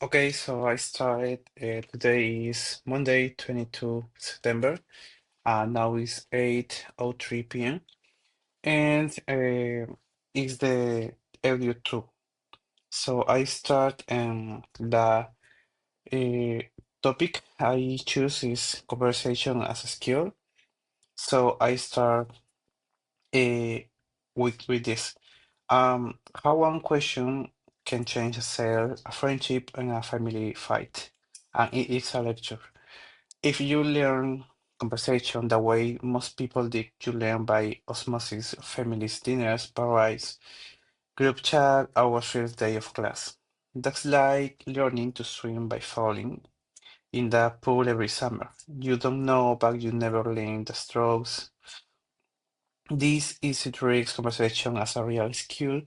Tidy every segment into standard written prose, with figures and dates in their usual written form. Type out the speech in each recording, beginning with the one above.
Okay, so I started. Today is Monday, 22 September. Now is 8:03 p.m. And it's the audio 2. So I start the topic I choose is conversation as a skill. So I start uh, with this. How one question can change a sale, a friendship, and a family fight. And it's a lecture. If you learn conversation the way most people did, you learn by osmosis, families, dinners, parties, group chat, our first day of class. That's like learning to swim by falling in the pool every summer. You don't know, but you never learn the strokes. This easy treats conversation as a real skill,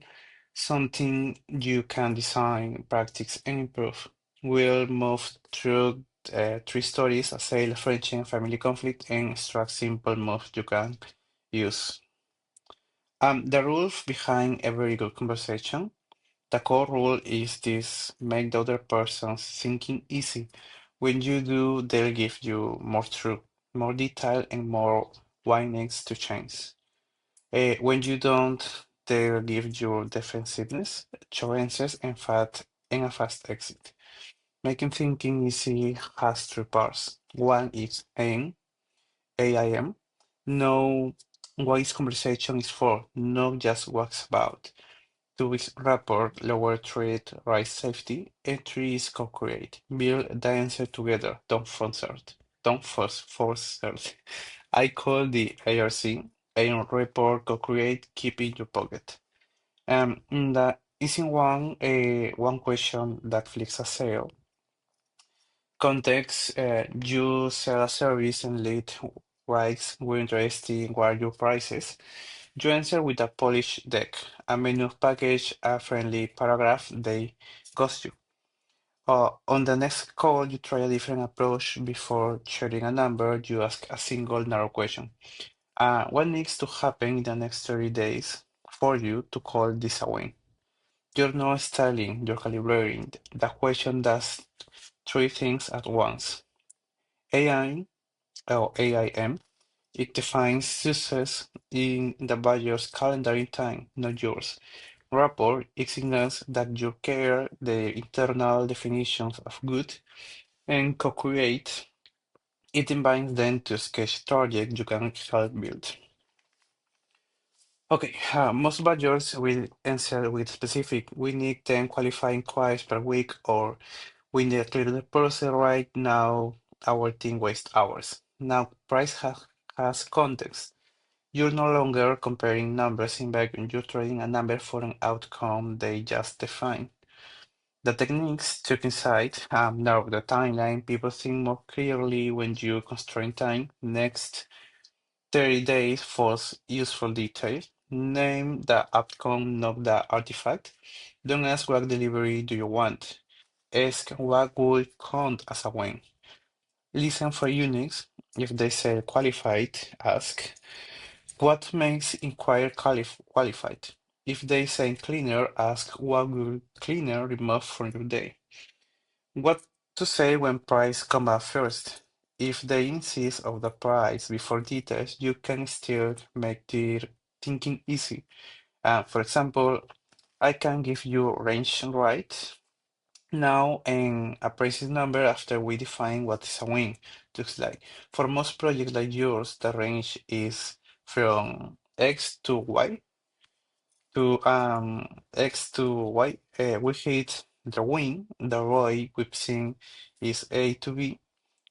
something you can design, practice, and improve. We'll move through three stories, a sale, friendship, family conflict, and extract simple moves you can use. The rules behind every good conversation. The core rule is this: make the other person's thinking easy. When you do, they'll give you more truth, more detail, and more why next to change. When you don't, they'll give you defensiveness, choices, and a fast exit. Making thinking easy has three parts. One is AIM. Know what this conversation is for, not just what's about. Two is rapport, lower threat, rise safety. And three is co-create. Build the answer together. Don't force it. I call the ARC, aim, rapport, co-create, keep in your pocket. In the easy one, one question that flips a sale. Context, you sell a service and lead writes, we're interested in what are your prices. You answer with a polished deck, a menu package, a friendly paragraph, they ghost you. On the next call, you try a different approach. Before sharing a number, you ask a single narrow question. What needs to happen in the next 30 days for you to call this a win? You're not styling, you're calibrating. The question does three things at once. AI or AIM, it defines success in the buyer's calendar in time, not yours. Rapport, it signals that you care the internal definitions of good, and co-create, it invites them to sketch project you can help build. Okay, most buyers will answer with specific, we need 10 qualifying inquiries per week, or we need to clear the process right now, our team wastes hours. Now, has context. You're no longer comparing numbers in vacuum, you're trading a number for an outcome they just define. The techniques took insight, narrow the timeline, people think more clearly when you constrain time. Next 30 days force useful detail. Name the outcome, not the artifact. Don't ask what delivery do you want. Ask what would count as a win. Listen for Unix. If they say qualified, ask what makes inquiry qualified. If they say cleaner, ask what will cleaner remove from your day. What to say when price come up first? If they insist on the price before details, you can still make their thinking easy. For example, I can give you range right now and a prices number after we define what is a win looks like. For most projects like yours, the range is from X to Y to X to Y. We hit the win, the ROI we've seen is A to B,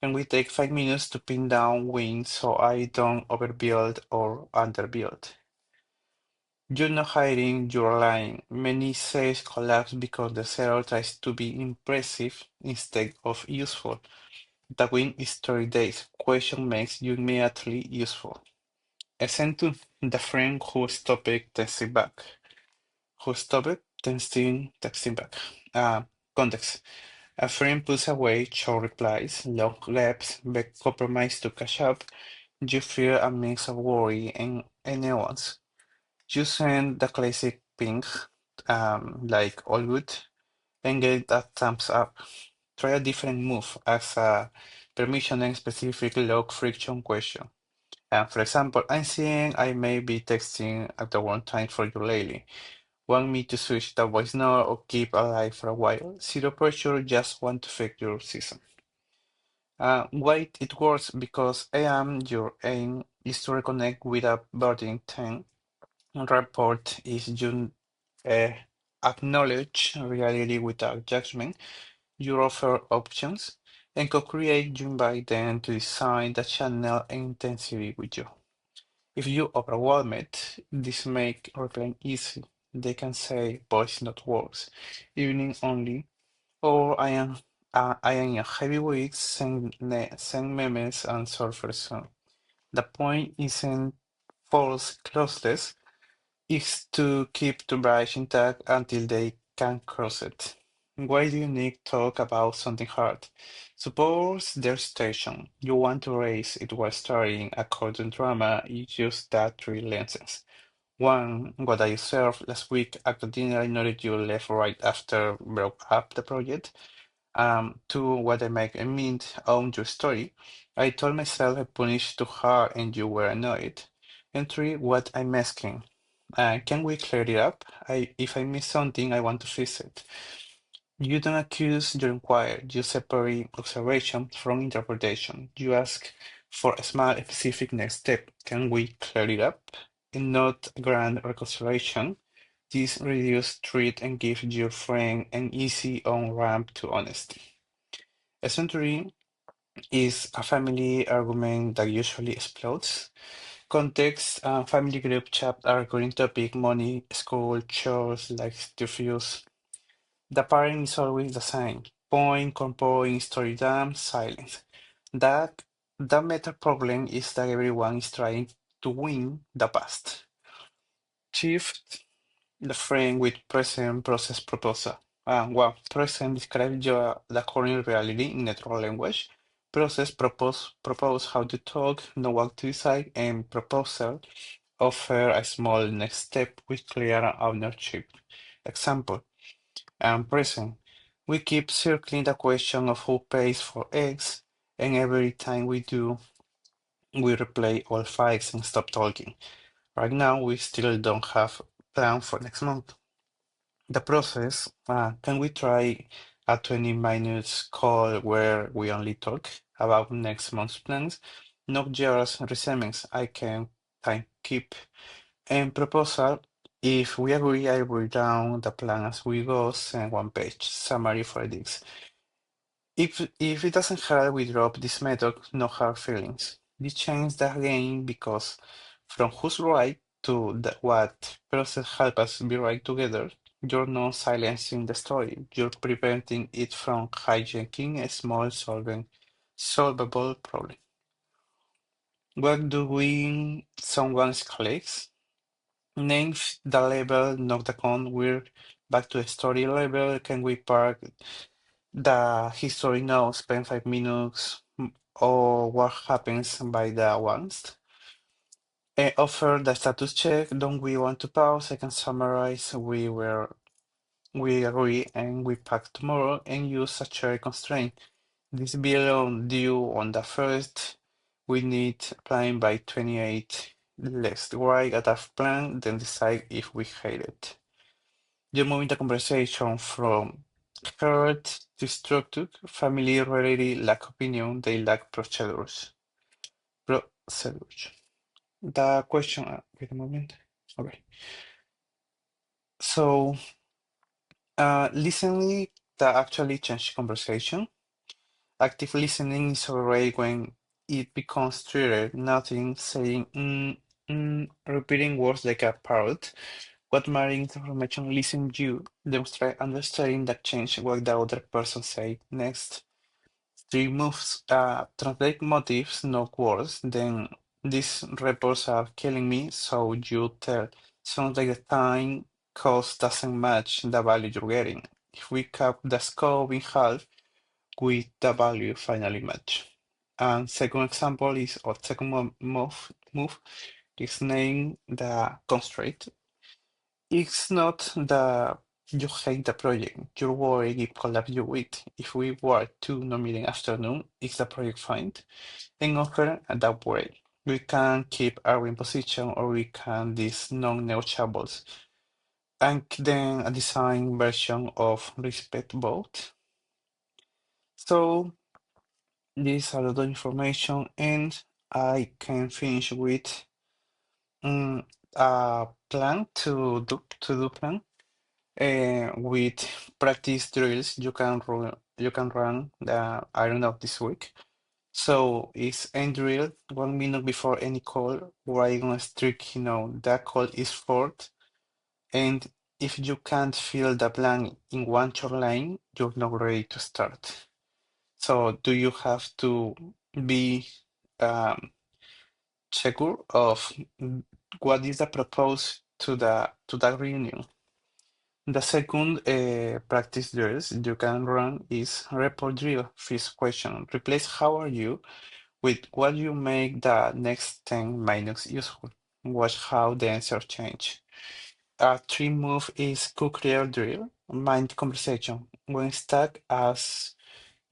and we take 5 minutes to pin down wins so I don't overbuild or underbuild. You're not hiding, you're lying. Many sales collapse because the seller tries to be impressive instead of useful. The win is 30 days. Question makes you immediately useful. Essential, the friend who stopped texting back. Who stopped texting back. Uh, Context. A friend pulls away, short replies, long lapse, beg compromise to catch up. You feel a mix of worry and nuance. You send the classic ping, like all good, and get that thumbs up. Try a different move as a permission and specific log friction question. For example, I'm seeing I may be texting at the wrong time for you lately. Want me to switch the voice note or keep alive for a while? Zero pressure, just want to fake your season. Why it works because your aim is to reconnect with a burning thing. Report is you uh, acknowledge reality without judgment. You offer options and co-create. You invite them to design the channel and intensity with you. If you overwhelm it, this make replaying easy. They can say voice not works, evening only, or I am in a heavy week, send memes and surfer soon. The point isn't false closeless, it's to keep the bridge intact until they can cross it. Why do you need talk about something hard? Suppose there's station. You want to raise it while starting a cartoon drama, you use that three lenses. One, what I observed last week after dinner, I noticed you left right after broke up the project. Two, what I make a mint on your story. I told myself I punished too hard and you were annoyed. And three, what I'm asking. Can we clear it up? If I miss something, I want to fix it. You don't accuse, you inquire. You separate observation from interpretation. You ask for a small specific next step. Can we clear it up? And not grand reconciliation. This reduces threat and gives your friend an easy on-ramp to honesty. Eccentricity is a family argument that usually explodes. Context, family group chat are recurring topic, money, school, chores, likes to fuse. The pattern is always the same. Point, compoint, story dump, silence. That the meta problem is that everyone is trying to win the past. Shift the frame with present process proposal. Present describes the current reality in natural language. Process propose how to talk, know what to decide, and proposal offer a small next step with clear ownership. Example, present. We keep circling the question of who pays for eggs, and every time we do, we replay all files and stop talking. Right now, we still don't have plan for next month. The process, can we try a 20 minutes call where we only talk about next month's plans? Not just resentments, I can time keep. And proposal, if we agree, I will down the plan as we go, send one page, summary for this. If it doesn't help, we drop this method, no hard feelings. This changes the game because from who's right to what process help us be right together, you're not silencing the story. You're preventing it from hijacking a small solvable problem. What do we someone's colleagues? Name the level, not the con. We're back to the story level. Can we park the history now, spend 5 minutes, or what happens by the ones? Offer the status check. Don't we want to pause? I can summarize. We agree and we pack tomorrow and use a shared constraint. This bill due on the first. We need plan by 28. Let's write a draft plan, then decide if we hate it. You're moving the conversation from heard to structured. Family rarely lack opinion, they lack procedures. Procedures. The question, wait a moment. Okay. So, listening that actually change conversation. Active listening is already when it becomes treated, nothing saying repeating words like a parrot. What matters information listen you, demonstrate understanding that change what the other person say. Next, three moves, translate motives, not words. Then these reports are killing me, so you tell. Sounds like the time cost doesn't match the value you're getting. If we cut the scope in half, with the value finally match. And second example is, or second move is name the constraint. It's not the you hate the project, you're worried if collab you with. If we work 2 no meeting afternoon, is the project fine? And offer that way. We can keep our position or we can these non-negotiables. And then a design version of respect both. So this is a lot of information and I can finish with a plan to do plan with practice drills you can run the I don't know this week. So it's end drill 1 minute before any call where I'm gonna strict that call is fourth and if you can't fill the blank in one short line, you're not ready to start. So do you have to be um, secure of what is the proposed to that reunion? The second practice drills you can run is report drill. First question, replace how are you with what you make the next 10 minutes useful. Watch how the answer change. A three move is co-create drill, mind conversation. When stuck as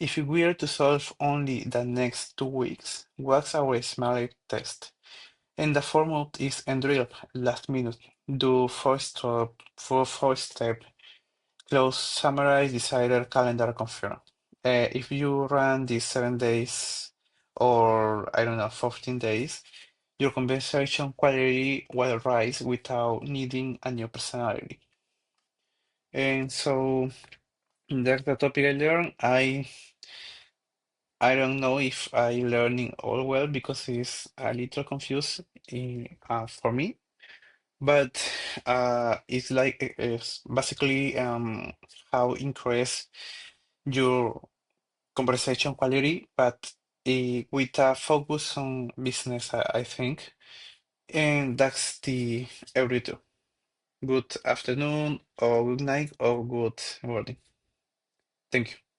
if we were to solve only the next 2 weeks, what's our smart test? And the format is end drill, last minute. Do four step close, summarize, decider, calendar, confirm. If you run these 7 days or I don't know, 14 days, your conversation quality will rise without needing a new personality. And so that's the topic I learned. I don't know if I learning all well because it's a little confused for me. But it's like it's basically how increase your conversation quality, but with a focus on business, I think. And that's the every two. Good afternoon, or good night, or good morning. Thank you.